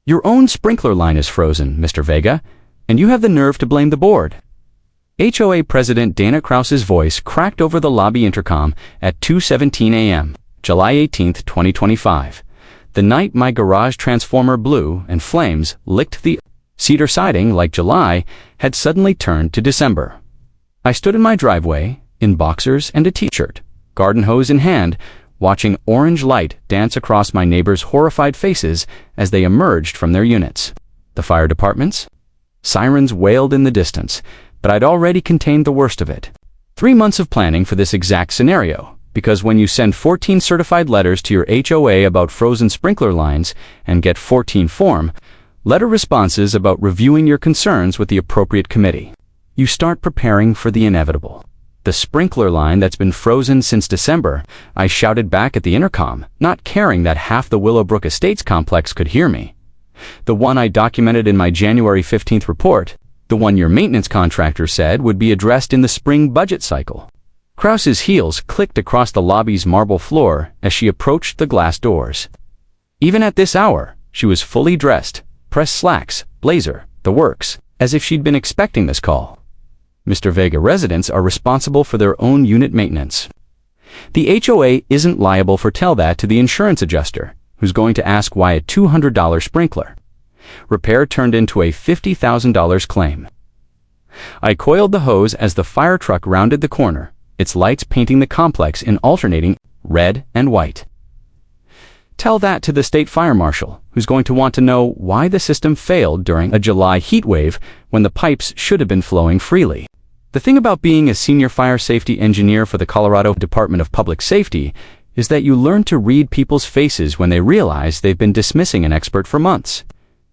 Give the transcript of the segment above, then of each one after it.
Your own sprinkler line is frozen, Mr. Vega, and you have the nerve to blame the board. HOA President Dana Krause's voice cracked over the lobby intercom at 2:17 a.m., July 18, 2025. The night my garage transformer blew and flames licked the cedar siding like July had suddenly turned to December. I stood in my driveway, in boxers and a t-shirt, garden hose in hand, watching orange light dance across my neighbors' horrified faces as they emerged from their units. The fire departments? Sirens wailed in the distance, but I'd already contained the worst of it. 3 months of planning for this exact scenario, because when you send 14 certified letters to your HOA about frozen sprinkler lines and get 14 letter responses about reviewing your concerns with the appropriate committee, you start preparing for the inevitable. The sprinkler line that's been frozen since December, I shouted back at the intercom, not caring that half the Willowbrook Estates complex could hear me. The one I documented in my January 15th report, the one your maintenance contractor said would be addressed in the spring budget cycle. Krause's heels clicked across the lobby's marble floor as she approached the glass doors. Even at this hour, she was fully dressed, pressed slacks, blazer, the works, as if she'd been expecting this call. Mr. Vega residents are responsible for their own unit maintenance. The HOA isn't liable for tell that to the insurance adjuster, who's going to ask why a $200 sprinkler repair turned into a $50,000 claim. I coiled the hose as the fire truck rounded the corner, its lights painting the complex in alternating red and white. Tell that to the state fire marshal, who's going to want to know why the system failed during a July heat wave when the pipes should have been flowing freely. The thing about being a senior fire safety engineer for the Colorado Department of Public Safety is that you learn to read people's faces when they realize they've been dismissing an expert for months.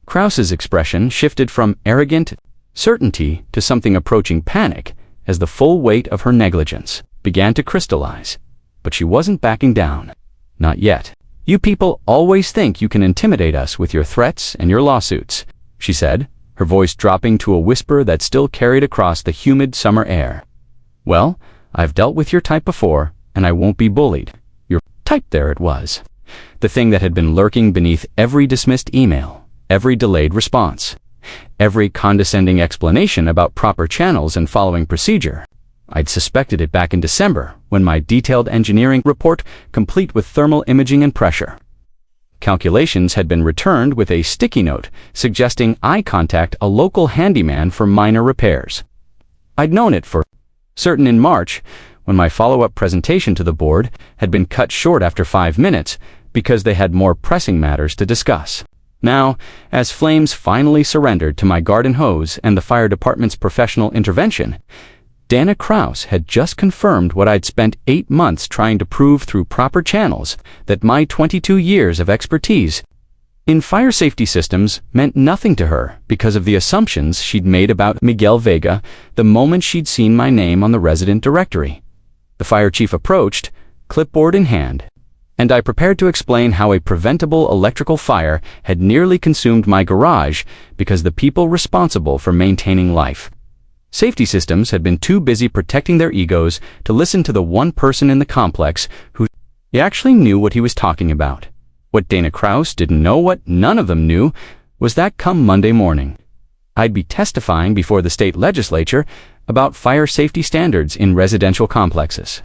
Krause's expression shifted from arrogant certainty to something approaching panic as the full weight of her negligence began to crystallize. But she wasn't backing down. Not yet. You people always think you can intimidate us with your threats and your lawsuits, she said, her voice dropping to a whisper that still carried across the humid summer air. Well, I've dealt with your type before, and I won't be bullied. Your type, there it was. The thing that had been lurking beneath every dismissed email, every delayed response, every condescending explanation about proper channels and following procedure. I'd suspected it back in December when my detailed engineering report, complete with thermal imaging and pressure calculations, had been returned with a sticky note suggesting I contact a local handyman for minor repairs. I'd known it for certain in March, when my follow-up presentation to the board had been cut short after 5 minutes because they had more pressing matters to discuss. Now, as flames finally surrendered to my garden hose and the fire department's professional intervention, Dana Krause had just confirmed what I'd spent 8 months trying to prove through proper channels, that my 22 years of expertise in fire safety systems meant nothing to her because of the assumptions she'd made about Miguel Vega the moment she'd seen my name on the resident directory. The fire chief approached, clipboard in hand, and I prepared to explain how a preventable electrical fire had nearly consumed my garage because the people responsible for maintaining life safety systems had been too busy protecting their egos to listen to the one person in the complex who actually knew what he was talking about. What Dana Krause didn't know, what none of them knew, was that come Monday morning, I'd be testifying before the state legislature about fire safety standards in residential complexes.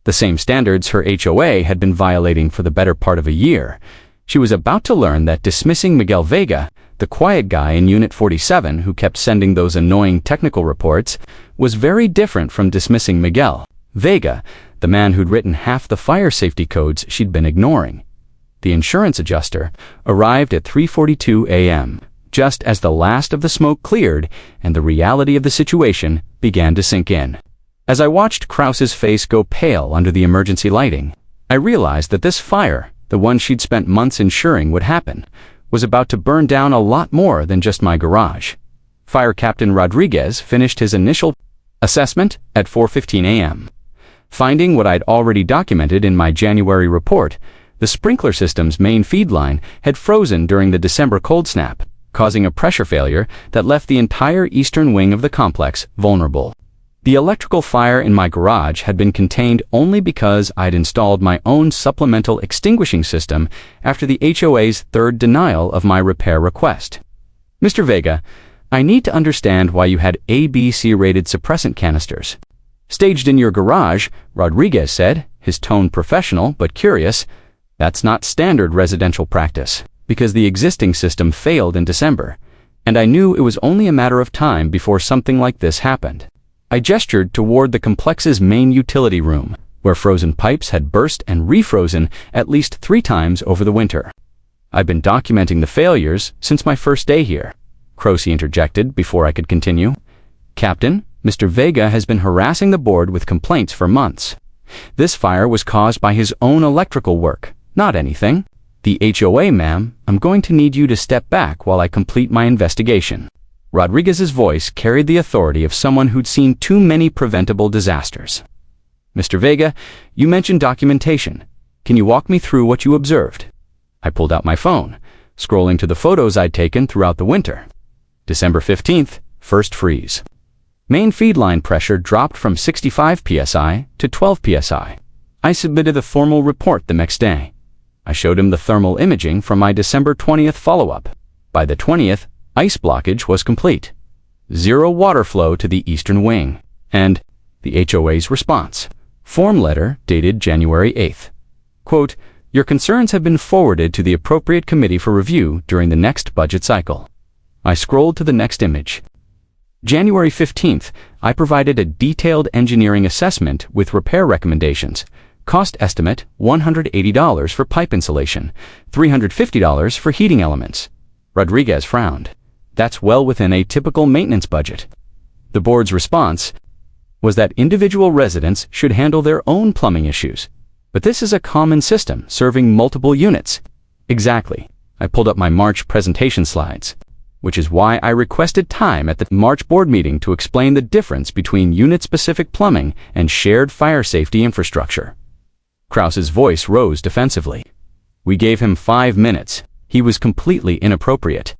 The same standards her HOA had been violating for the better part of a year. She was about to learn that dismissing Miguel Vega, the quiet guy in Unit 47 who kept sending those annoying technical reports, was very different from dismissing Miguel Vega, the man who'd written half the fire safety codes she'd been ignoring. The insurance adjuster arrived at 3:42 a.m., just as the last of the smoke cleared and the reality of the situation began to sink in. As I watched Krause's face go pale under the emergency lighting, I realized that this fire, the one she'd spent months ensuring would happen, was about to burn down a lot more than just my garage. Fire Captain Rodriguez finished his initial assessment at 4:15 a.m. Finding what I'd already documented in my January report, the sprinkler system's main feed line had frozen during the December cold snap, causing a pressure failure that left the entire eastern wing of the complex vulnerable. The electrical fire in my garage had been contained only because I'd installed my own supplemental extinguishing system after the HOA's third denial of my repair request. Mr. Vega, I need to understand why you had ABC-rated suppressant canisters staged in your garage, Rodriguez said, his tone professional but curious. That's not standard residential practice, because the existing system failed in December, and I knew it was only a matter of time before something like this happened. I gestured toward the complex's main utility room, where frozen pipes had burst and refrozen at least 3 times over the winter. I've been documenting the failures since my first day here, Krause interjected before I could continue. Captain, Mr. Vega has been harassing the board with complaints for months. This fire was caused by his own electrical work, not anything. The HOA, ma'am, I'm going to need you to step back while I complete my investigation. Rodriguez's voice carried the authority of someone who'd seen too many preventable disasters. Mr. Vega, you mentioned documentation. Can you walk me through what you observed? I pulled out my phone, scrolling to the photos I'd taken throughout the winter. December 15th, first freeze. Main feed line pressure dropped from 65 psi to 12 psi. I submitted a formal report the next day. I showed him the thermal imaging from my December 20th follow-up. By the 20th, ice blockage was complete. 0 water flow to the eastern wing. And the HOA's response. Form letter dated January 8th. Quote, your concerns have been forwarded to the appropriate committee for review during the next budget cycle. I scrolled to the next image. January 15th, I provided a detailed engineering assessment with repair recommendations. Cost estimate, $180 for pipe insulation, $350 for heating elements. Rodriguez frowned. That's well within a typical maintenance budget. The board's response was that individual residents should handle their own plumbing issues. But this is a common system serving multiple units. Exactly. I pulled up my March presentation slides, which is why I requested time at the March board meeting to explain the difference between unit-specific plumbing and shared fire safety infrastructure. Krause's voice rose defensively. We gave him 5 minutes. He was completely inappropriate.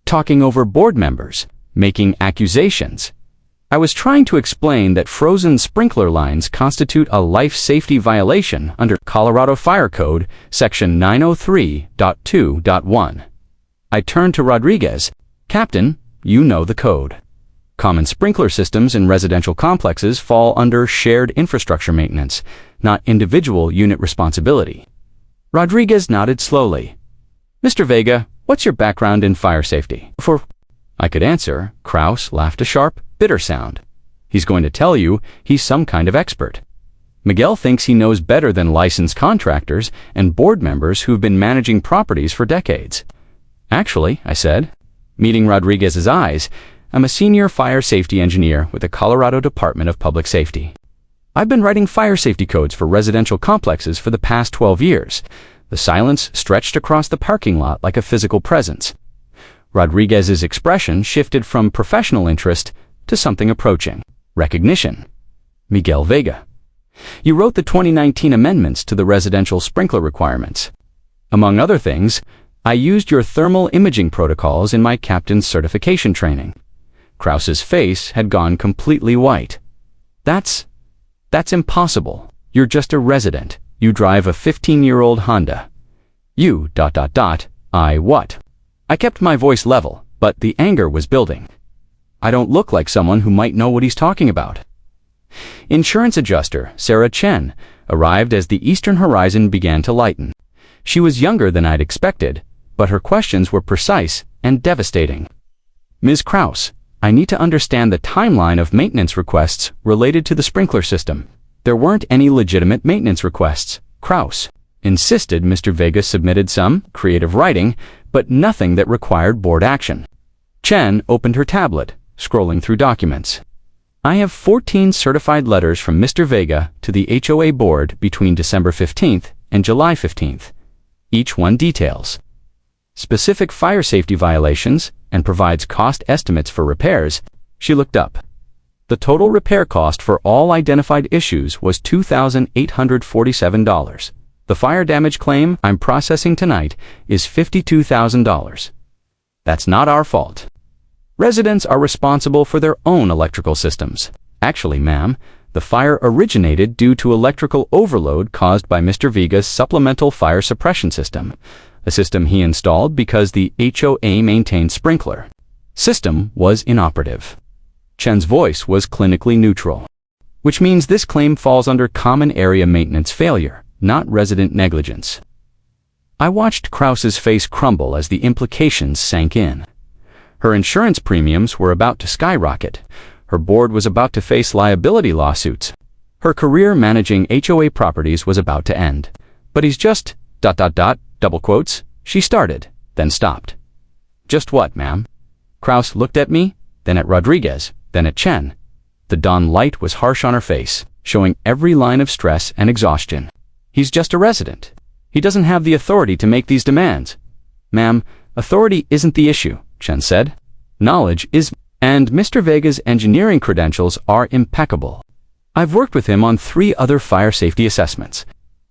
Talking over board members, making accusations. I was trying to explain that frozen sprinkler lines constitute a life safety violation under Colorado Fire Code, Section 903.2.1. I turned to Rodriguez. Captain, you know the code. Common sprinkler systems in residential complexes fall under shared infrastructure maintenance, not individual unit responsibility. Rodriguez nodded slowly. Mr. Vega, what's your background in fire safety? Before I could answer, Krause laughed a sharp, bitter sound. He's going to tell you he's some kind of expert. Miguel thinks he knows better than licensed contractors and board members who've been managing properties for decades. Actually, I said, meeting Rodriguez's eyes, I'm a senior fire safety engineer with the Colorado Department of Public Safety. I've been writing fire safety codes for residential complexes for the past 12 years. The silence stretched across the parking lot like a physical presence. Rodriguez's expression shifted from professional interest to something approaching recognition. Miguel Vega. You wrote the 2019 amendments to the residential sprinkler requirements. Among other things, I used your thermal imaging protocols in my captain's certification training. Krause's face had gone completely white. That's impossible. You're just a resident. You drive a 15-year-old Honda. You, ... I what? I kept my voice level, but the anger was building. I don't look like someone who might know what he's talking about. Insurance adjuster Sarah Chen arrived as the eastern horizon began to lighten. She was younger than I'd expected, but her questions were precise and devastating. Ms. Krause, I need to understand the timeline of maintenance requests related to the sprinkler system. There weren't any legitimate maintenance requests. Krause insisted Mr. Vega submitted some creative writing, but nothing that required board action. Chen opened her tablet, scrolling through documents. I have 14 certified letters from Mr. Vega to the HOA board between December 15th and July 15th. Each one details specific fire safety violations and provides cost estimates for repairs. She looked up. The total repair cost for all identified issues was $2,847. The fire damage claim I'm processing tonight is $52,000. That's not our fault. Residents are responsible for their own electrical systems. Actually, ma'am, the fire originated due to electrical overload caused by Mr. Vega's supplemental fire suppression system, a system he installed because the HOA maintained sprinkler system was inoperative. Chen's voice was clinically neutral, which means this claim falls under common area maintenance failure, not resident negligence. I watched Krause's face crumble as the implications sank in. Her insurance premiums were about to skyrocket. Her board was about to face liability lawsuits. Her career managing HOA properties was about to end. But he's just ... double quotes. She started, then stopped. Just what, ma'am? Krause looked at me, then at Rodriguez, then at Chen. The dawn light was harsh on her face, showing every line of stress and exhaustion. He's just a resident. He doesn't have the authority to make these demands. Ma'am, authority isn't the issue, Chen said. Knowledge is, and Mr. Vega's engineering credentials are impeccable. I've worked with him on 3 other fire safety assessments.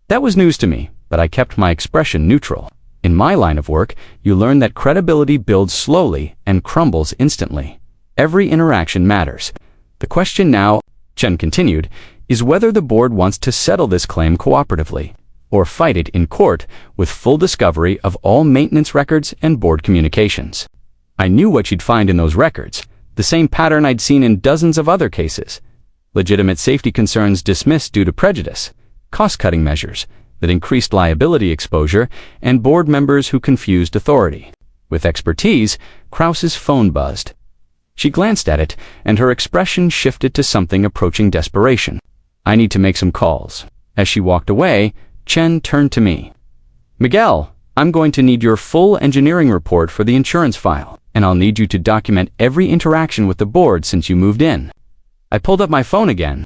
That was news to me, but I kept my expression neutral. In my line of work, you learn that credibility builds slowly and crumbles instantly. Every interaction matters. The question now, Chen continued, is whether the board wants to settle this claim cooperatively, or fight it in court with full discovery of all maintenance records and board communications. I knew what she'd find in those records, the same pattern I'd seen in dozens of other cases. Legitimate safety concerns dismissed due to prejudice, cost-cutting measures that increased liability exposure, and board members who confused authority. With expertise, Krause's phone buzzed. She glanced at it, and her expression shifted to something approaching desperation. I need to make some calls. As she walked away, Chen turned to me. Miguel, I'm going to need your full engineering report for the insurance file, and I'll need you to document every interaction with the board since you moved in. I pulled up my phone again.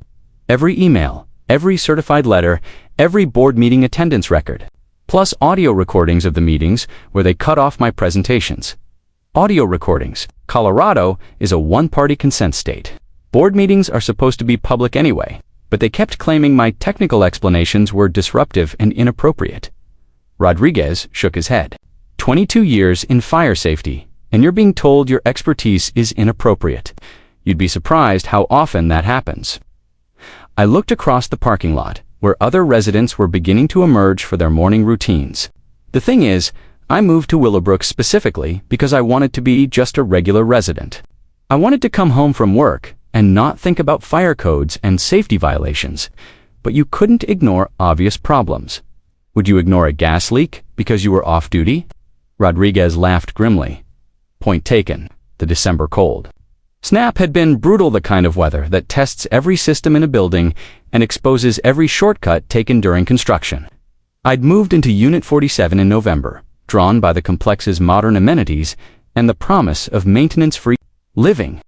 Every email, every certified letter, every board meeting attendance record, plus audio recordings of the meetings where they cut off my presentations. Audio recordings. Colorado is a one-party consent state. Board meetings are supposed to be public anyway, but they kept claiming my technical explanations were disruptive and inappropriate. Rodriguez shook his head. 22 years in fire safety, and you're being told your expertise is inappropriate. You'd be surprised how often that happens. I looked across the parking lot, where other residents were beginning to emerge for their morning routines. The thing is, I moved to Willowbrook specifically because I wanted to be just a regular resident. I wanted to come home from work and not think about fire codes and safety violations, but you couldn't ignore obvious problems. Would you ignore a gas leak because you were off duty? Rodriguez laughed grimly. Point taken, the December cold. Snap had been brutal, the kind of weather that tests every system in a building and exposes every shortcut taken during construction. I'd moved into Unit 47 in November, drawn by the complex's modern amenities and the promise of maintenance-free living.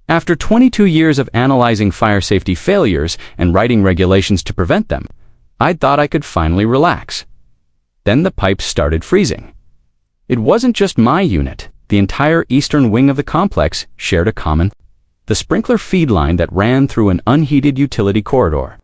After 22 years of analyzing fire safety failures and writing regulations to prevent them, I'd thought I could finally relax. Then the pipes started freezing. It wasn't just my unit. The entire eastern wing of the complex shared a common, the sprinkler feed line that ran through an unheated utility corridor.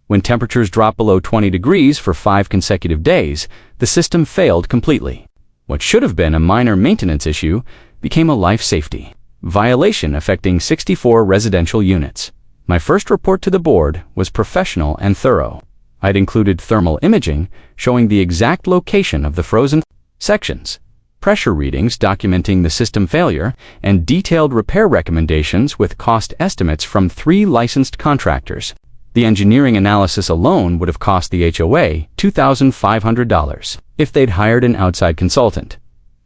When temperatures dropped below 20 degrees for 5 consecutive days, the system failed completely. What should have been a minor maintenance issue became a life safety violation affecting 64 residential units. My first report to the board was professional and thorough. I'd included thermal imaging showing the exact location of the frozen sections, pressure readings documenting the system failure, and detailed repair recommendations with cost estimates from 3 licensed contractors. The engineering analysis alone would have cost the HOA $2,500 if they'd hired an outside consultant.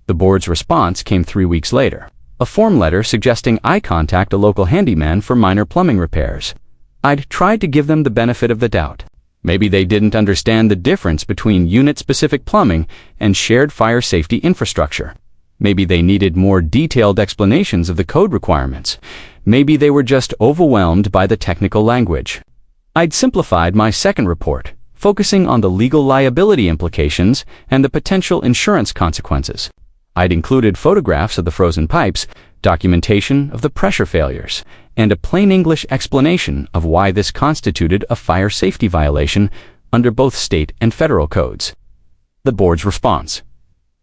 The board's response came 3 weeks later. A form letter suggesting I contact a local handyman for minor plumbing repairs. I'd tried to give them the benefit of the doubt. Maybe they didn't understand the difference between unit-specific plumbing and shared fire safety infrastructure. Maybe they needed more detailed explanations of the code requirements. Maybe they were just overwhelmed by the technical language. I'd simplified my second report, focusing on the legal liability implications and the potential insurance consequences. I'd included photographs of the frozen pipes, documentation of the pressure failures, and a plain English explanation of why this constituted a fire safety violation under both state and federal codes. The board's response.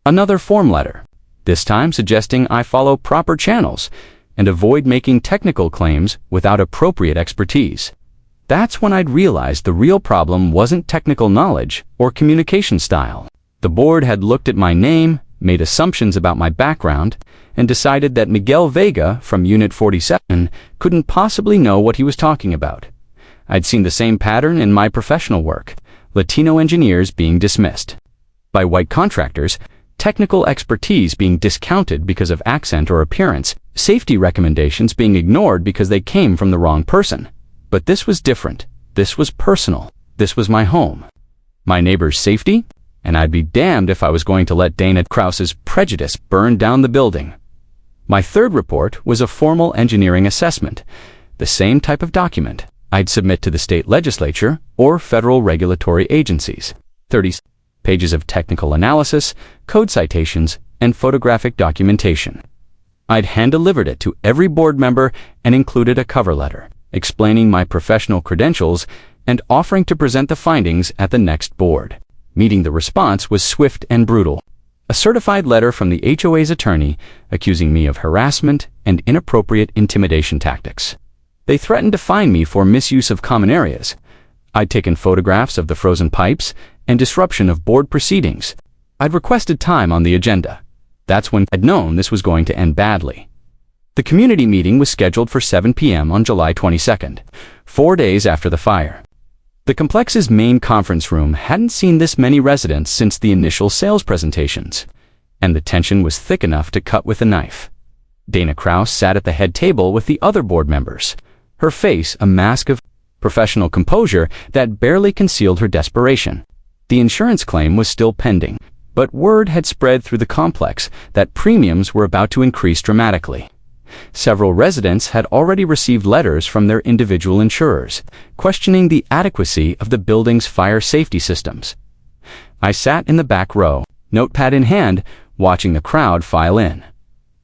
Another form letter, this time suggesting I follow proper channels and avoid making technical claims without appropriate expertise. That's when I'd realized the real problem wasn't technical knowledge or communication style. The board had looked at my name, made assumptions about my background, and decided that Miguel Vega from Unit 47 couldn't possibly know what he was talking about. I'd seen the same pattern in my professional work, Latino engineers being dismissed by white contractors, technical expertise being discounted because of accent or appearance, safety recommendations being ignored because they came from the wrong person. But this was different. This was personal. This was my home. My neighbor's safety? And I'd be damned if I was going to let Dana Krause's prejudice burn down the building. My third report was a formal engineering assessment, the same type of document I'd submit to the state legislature or federal regulatory agencies. 30 pages of technical analysis, code citations, and photographic documentation. I'd hand-delivered it to every board member and included a cover letter explaining my professional credentials and offering to present the findings at the next board. Meeting the response was swift and brutal. A certified letter from the HOA's attorney accusing me of harassment and inappropriate intimidation tactics. They threatened to fine me for misuse of common areas. I'd taken photographs of the frozen pipes and disruption of board proceedings. I'd requested time on the agenda. That's when I'd known this was going to end badly. The community meeting was scheduled for 7 p.m. on July 22nd, 4 days after the fire. The complex's main conference room hadn't seen this many residents since the initial sales presentations, and the tension was thick enough to cut with a knife. Dana Krause sat at the head table with the other board members, her face a mask of professional composure that barely concealed her desperation. The insurance claim was still pending, but word had spread through the complex that premiums were about to increase dramatically. Several residents had already received letters from their individual insurers, questioning the adequacy of the building's fire safety systems. I sat in the back row, notepad in hand, watching the crowd file in.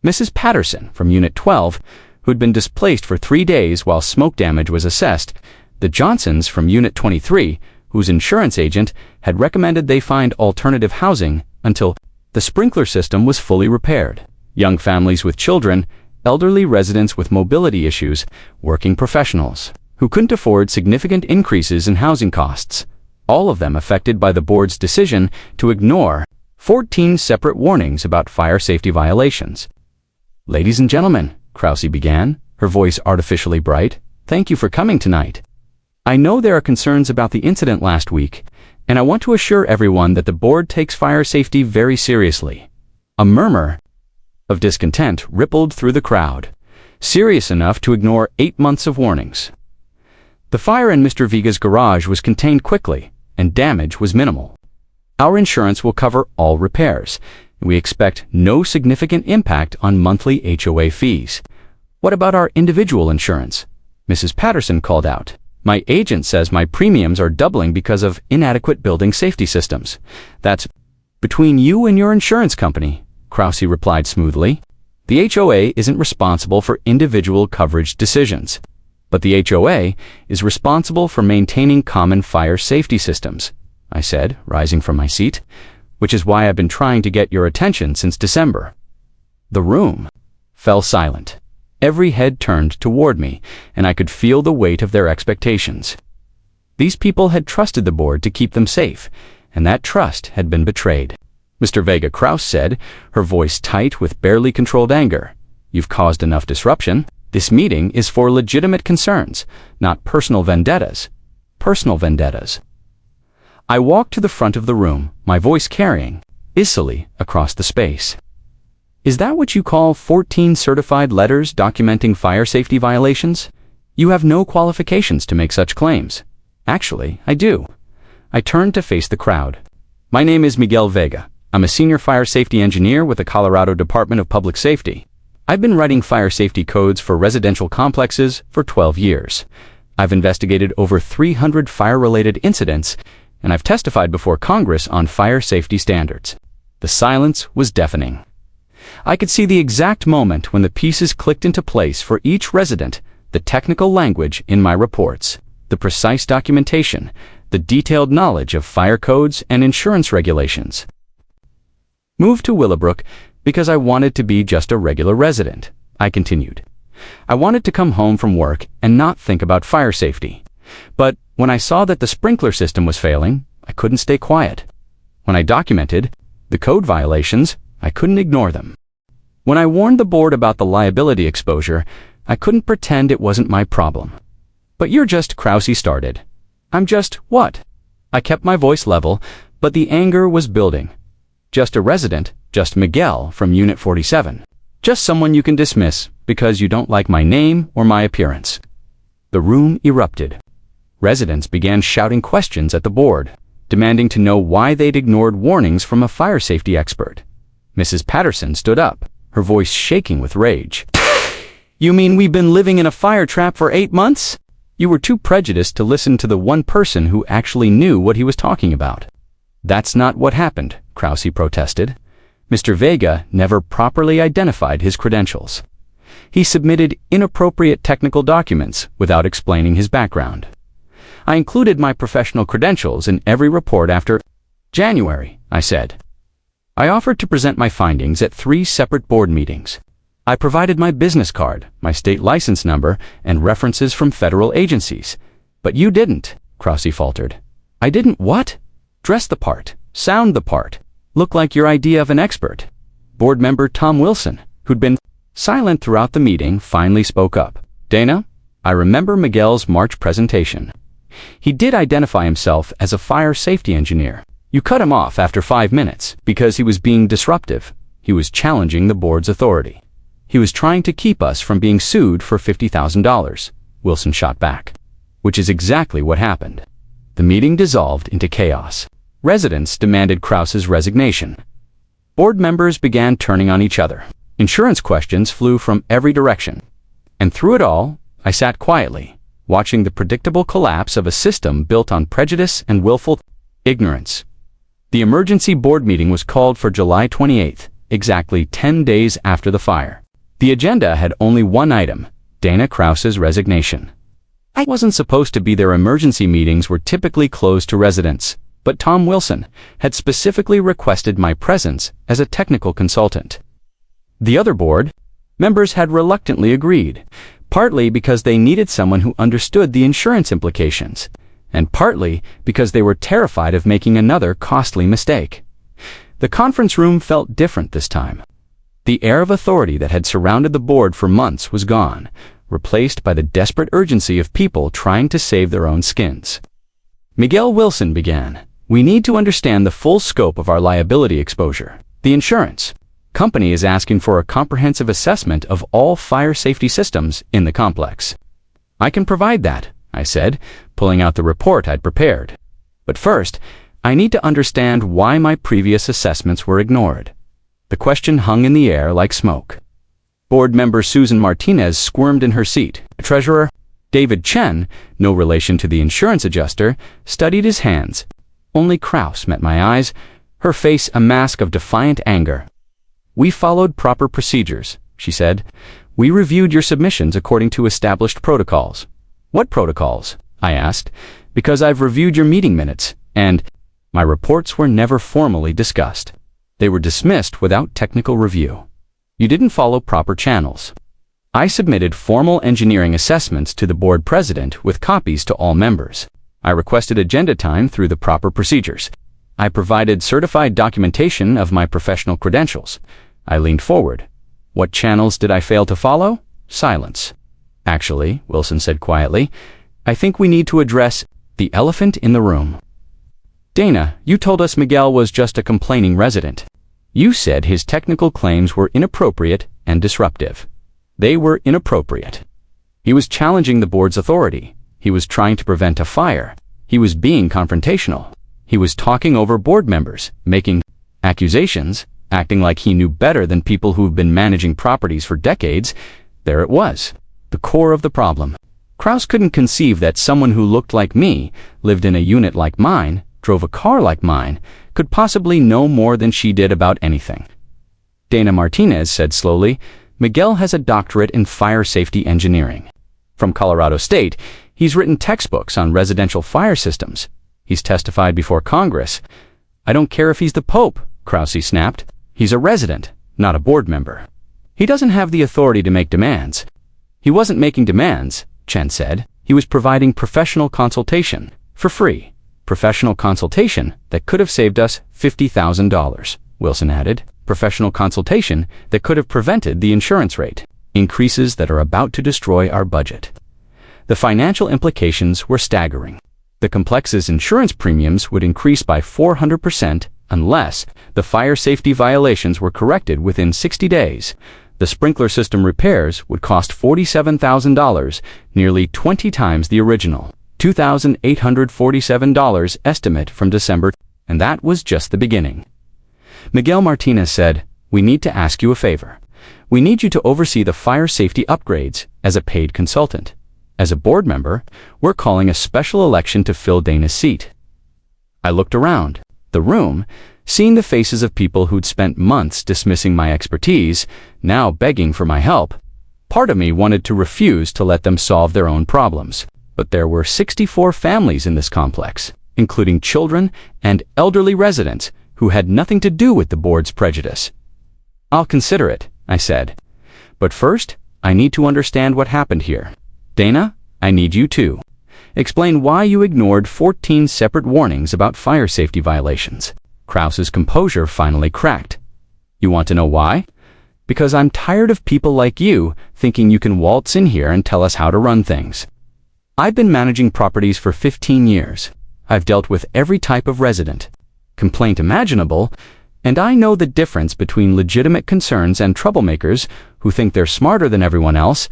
Mrs. Patterson from Unit 12, who'd been displaced for 3 days while smoke damage was assessed, the Johnsons from Unit 23, whose insurance agent had recommended they find alternative housing until the sprinkler system was fully repaired, young families with children, elderly residents with mobility issues, working professionals who couldn't afford significant increases in housing costs, all of them affected by the board's decision to ignore 14 separate warnings about fire safety violations. "Ladies and gentlemen," Krause began, her voice artificially bright, "thank you for coming tonight. I know there are concerns about the incident last week, and I want to assure everyone that the board takes fire safety very seriously." A murmur of discontent rippled through the crowd, serious enough to ignore 8 months of warnings. The fire in Mr. Vega's garage was contained quickly, and damage was minimal. Our insurance will cover all repairs, and we expect no significant impact on monthly HOA fees. "What about our individual insurance?" Mrs. Patterson called out. "My agent says my premiums are doubling because of inadequate building safety systems." "That's between you and your insurance company," Krause replied smoothly. "The HOA isn't responsible for individual coverage decisions, but the HOA is responsible for maintaining common fire safety systems," I said, rising from my seat, "which is why I've been trying to get your attention since December." The room fell silent. Every head turned toward me, and I could feel the weight of their expectations. These people had trusted the board to keep them safe, and that trust had been betrayed. Mr. Vega Krause said, her voice tight with barely controlled anger, "You've caused enough disruption. This meeting is for legitimate concerns, not personal vendettas." Personal vendettas. I walked to the front of the room, my voice carrying, icily, across the space. "Is that what you call 14 certified letters documenting fire safety violations? You have no qualifications to make such claims." "Actually, I do." I turned to face the crowd. "My name is Miguel Vega. I'm a senior fire safety engineer with the Colorado Department of Public Safety. I've been writing fire safety codes for residential complexes for 12 years. I've investigated over 300 fire-related incidents, and I've testified before Congress on fire safety standards." The silence was deafening. I could see the exact moment when the pieces clicked into place for each resident, the technical language in my reports, the precise documentation, the detailed knowledge of fire codes and insurance regulations. "Moved to Willowbrook because I wanted to be just a regular resident," I continued. I wanted to come home from work and not think about fire safety. But when I saw that the sprinkler system was failing, I couldn't stay quiet. When I documented the code violations, I couldn't ignore them. When I warned the board about the liability exposure, I couldn't pretend it wasn't my problem. But you're just, Krause started. I'm just what? I kept my voice level, but the anger was building. Just a resident, just Miguel from Unit 47. Just someone you can dismiss because you don't like my name or my appearance. The room erupted. Residents began shouting questions at the board, demanding to know why they'd ignored warnings from a fire safety expert. Mrs. Patterson stood up, her voice shaking with rage. You mean we've been living in a fire trap for 8 months? You were too prejudiced to listen to the one person who actually knew what he was talking about. That's not what happened, Krause protested. Mr. Vega never properly identified his credentials. He submitted inappropriate technical documents without explaining his background. I included my professional credentials in every report after January, I said. I offered to present my findings at 3 separate board meetings. I provided my business card, my state license number, and references from federal agencies. But you didn't, Krause faltered. I didn't what? Dress the part, sound the part, look like your idea of an expert. Board member Tom Wilson, who'd been silent throughout the meeting, finally spoke up. Dana, I remember Miguel's March presentation. He did identify himself as a fire safety engineer. You cut him off after 5 minutes because he was being disruptive. He was challenging the board's authority. He was trying to keep us from being sued for $50,000, Wilson shot back. Which is exactly what happened. The meeting dissolved into chaos. Residents demanded Krause's resignation. Board members began turning on each other. Insurance questions flew from every direction. And through it all, I sat quietly, watching the predictable collapse of a system built on prejudice and willful ignorance. The emergency board meeting was called for July 28th, exactly 10 days after the fire. The agenda had only one item, Dana Krause's resignation. I wasn't supposed to be there. Emergency meetings were typically closed to residents, but Tom Wilson had specifically requested my presence as a technical consultant. The other board members had reluctantly agreed, partly because they needed someone who understood the insurance implications, and partly because they were terrified of making another costly mistake. The conference room felt different this time. The air of authority that had surrounded the board for months was gone, replaced by the desperate urgency of people trying to save their own skins. Miguel Wilson began. We need to understand the full scope of our liability exposure. The insurance company is asking for a comprehensive assessment of all fire safety systems in the complex. I can provide that, I said, pulling out the report I'd prepared. But first, I need to understand why my previous assessments were ignored. The question hung in the air like smoke. Board member Susan Martinez squirmed in her seat. Treasurer David Chen, no relation to the insurance adjuster, studied his hands. Only Krause met my eyes, her face a mask of defiant anger. We followed proper procedures, she said. We reviewed your submissions according to established protocols. What protocols? I asked, because I've reviewed your meeting minutes, and my reports were never formally discussed. They were dismissed without technical review. You didn't follow proper channels. I submitted formal engineering assessments to the board president with copies to all members. I requested agenda time through the proper procedures. I provided certified documentation of my professional credentials. I leaned forward. What channels did I fail to follow? Silence. Actually, Wilson said quietly, I think we need to address the elephant in the room. Dana, you told us Miguel was just a complaining resident. You said his technical claims were inappropriate and disruptive. They were inappropriate. He was challenging the board's authority. He was trying to prevent a fire. He was being confrontational. He was talking over board members, making accusations, acting like he knew better than people who've been managing properties for decades. There it was, the core of the problem. Krause couldn't conceive that someone who looked like me, lived in a unit like mine, drove a car like mine, could possibly know more than she did about anything. Dana Martinez said slowly, Miguel has a doctorate in fire safety engineering. From Colorado State, he's written textbooks on residential fire systems. He's testified before Congress. I don't care if he's the Pope, Krause snapped. He's a resident, not a board member. He doesn't have the authority to make demands. He wasn't making demands, Chen said. He was providing professional consultation, for free. Professional consultation that could have saved us $50,000, Wilson added. Professional consultation that could have prevented the insurance rate increases that are about to destroy our budget. The financial implications were staggering. The complex's insurance premiums would increase by 400% unless the fire safety violations were corrected within 60 days. The sprinkler system repairs would cost $47,000, nearly 20 times the original $2,847 estimate from December, and that was just the beginning. Miguel Martinez said, "We need to ask you a favor. We need you to oversee the fire safety upgrades as a paid consultant. As a board member, we're calling a special election to fill Dana's seat." I looked around the room, seeing the faces of people who'd spent months dismissing my expertise, now begging for my help. Part of me wanted to refuse to let them solve their own problems, but there were 64 families in this complex, including children and elderly residents who had nothing to do with the board's prejudice. "I'll consider it," I said. "But first, I need to understand what happened here. Dana, I need you to explain why you ignored 14 separate warnings about fire safety violations." Krause's composure finally cracked. "You want to know why? Because I'm tired of people like you thinking you can waltz in here and tell us how to run things. I've been managing properties for 15 years. I've dealt with every type of resident, complaint imaginable, and I know the difference between legitimate concerns and troublemakers who think they're smarter than everyone else.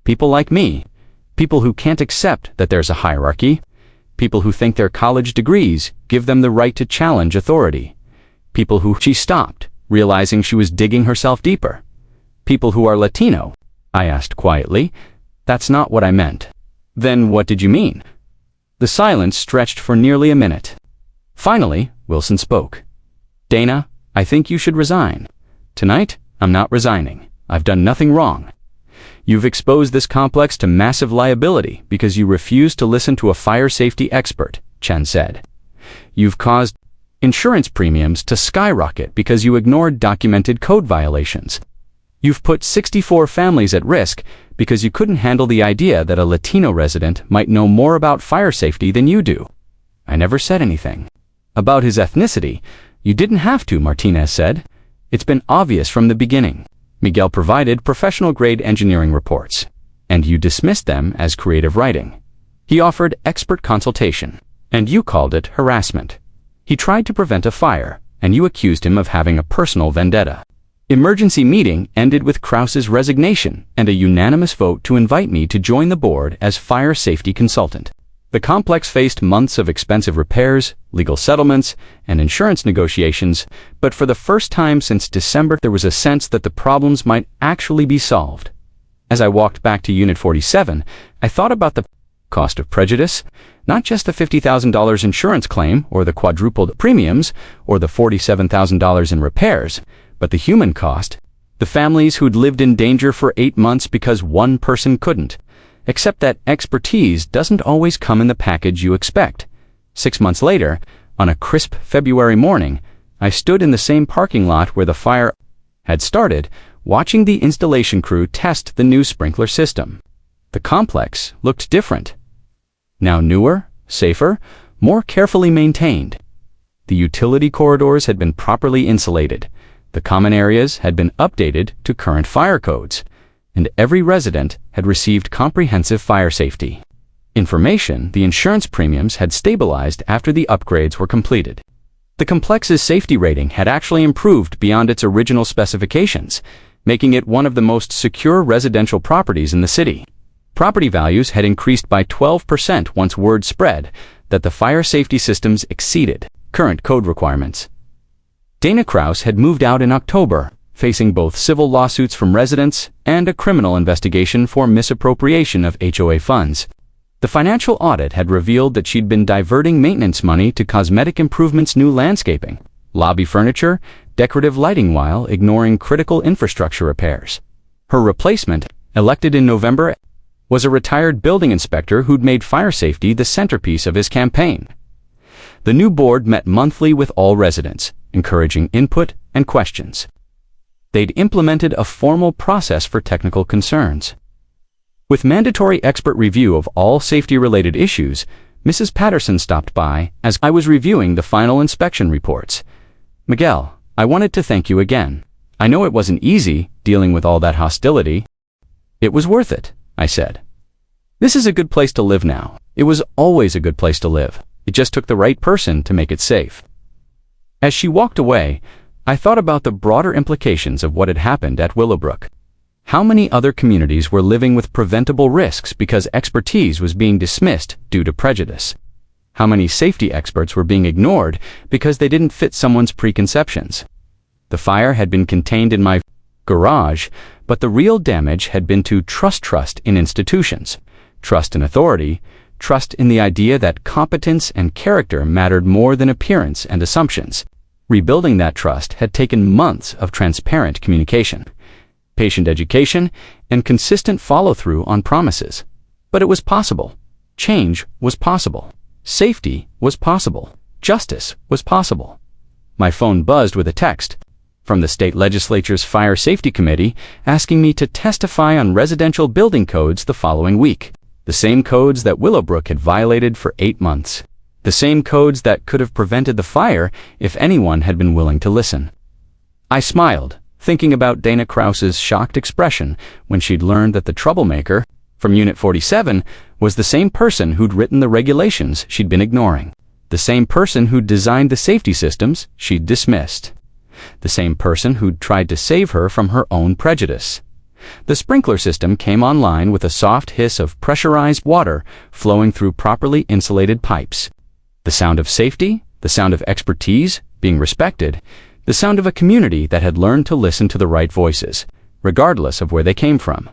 People like me. People who can't accept that there's a hierarchy. People who think their college degrees give them the right to challenge authority. People who..." She stopped, realizing she was digging herself deeper. "People who are Latino," I asked quietly. "That's not what I meant." "Then what did you mean?" The silence stretched for nearly a minute. Finally, Wilson spoke. "Dana, I think you should resign. Tonight, I'm not resigning. I've done nothing wrong. You've exposed this complex to massive liability because you refused to listen to a fire safety expert," Chen said. "You've caused insurance premiums to skyrocket because you ignored documented code violations. You've put 64 families at risk because you couldn't handle the idea that a Latino resident might know more about fire safety than you do." I never said anything about his ethnicity. "You didn't have to," Martinez said. "It's been obvious from the beginning. Miguel provided professional-grade engineering reports, and you dismissed them as creative writing. He offered expert consultation, and you called it harassment. He tried to prevent a fire, and you accused him of having a personal vendetta. Emergency meeting ended with Krause's resignation and a unanimous vote to invite me to join the board as fire safety consultant. The complex faced months of expensive repairs, legal settlements, and insurance negotiations, but for the first time since December, there was a sense that the problems might actually be solved. As I walked back to Unit 47, I thought about the cost of prejudice, not just the $50,000 insurance claim or the quadrupled premiums or the $47,000 in repairs, but the human cost, the families who'd lived in danger for 8 months because one person couldn't. Except that expertise doesn't always come in the package you expect. 6 months later, on a crisp February morning, I stood in the same parking lot where the fire had started, watching the installation crew test the new sprinkler system. The complex looked different. Now newer, safer, more carefully maintained. The utility corridors had been properly insulated. The common areas had been updated to current fire codes, and every resident had received comprehensive fire safety information. The insurance premiums had stabilized after the upgrades were completed. The complex's safety rating had actually improved beyond its original specifications, making it one of the most secure residential properties in the city. Property values had increased by 12% once word spread that the fire safety systems exceeded current code requirements. Dana Krause had moved out in October, facing both civil lawsuits from residents and a criminal investigation for misappropriation of HOA funds. The financial audit had revealed that she'd been diverting maintenance money to cosmetic improvements, new landscaping, lobby furniture, decorative lighting, while ignoring critical infrastructure repairs. Her replacement, elected in November, was a retired building inspector who'd made fire safety the centerpiece of his campaign. The new board met monthly with all residents, encouraging input and questions. They'd implemented a formal process for technical concerns. With mandatory expert review of all safety-related issues, Mrs. Patterson stopped by as I was reviewing the final inspection reports. "Miguel, I wanted to thank you again. I know it wasn't easy dealing with all that hostility." "It was worth it," I said. "This is a good place to live now. It was always a good place to live. It just took the right person to make it safe." As she walked away, I thought about the broader implications of what had happened at Willowbrook. How many other communities were living with preventable risks because expertise was being dismissed due to prejudice? How many safety experts were being ignored because they didn't fit someone's preconceptions? The fire had been contained in my garage, but the real damage had been to trust in institutions, trust in authority, trust in the idea that competence and character mattered more than appearance and assumptions. Rebuilding that trust had taken months of transparent communication, patient education, and consistent follow-through on promises. But it was possible. Change was possible. Safety was possible. Justice was possible. My phone buzzed with a text from the state legislature's Fire Safety Committee asking me to testify on residential building codes the following week. The same codes that Willowbrook had violated for 8 months. The same codes that could have prevented the fire if anyone had been willing to listen. I smiled, thinking about Dana Krause's shocked expression when she'd learned that the troublemaker from Unit 47 was the same person who'd written the regulations she'd been ignoring. The same person who'd designed the safety systems she'd dismissed. The same person who'd tried to save her from her own prejudice. The sprinkler system came online with a soft hiss of pressurized water flowing through properly insulated pipes. The sound of safety, the sound of expertise being respected, the sound of a community that had learned to listen to the right voices, regardless of where they came from.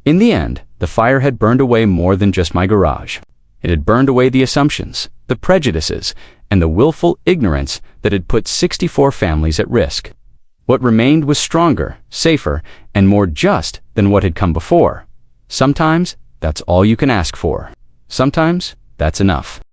In the end, the fire had burned away more than just my garage. It had burned away the assumptions, the prejudices, and the willful ignorance that had put 64 families at risk. What remained was stronger, safer, and more just than what had come before. Sometimes, that's all you can ask for. Sometimes, that's enough.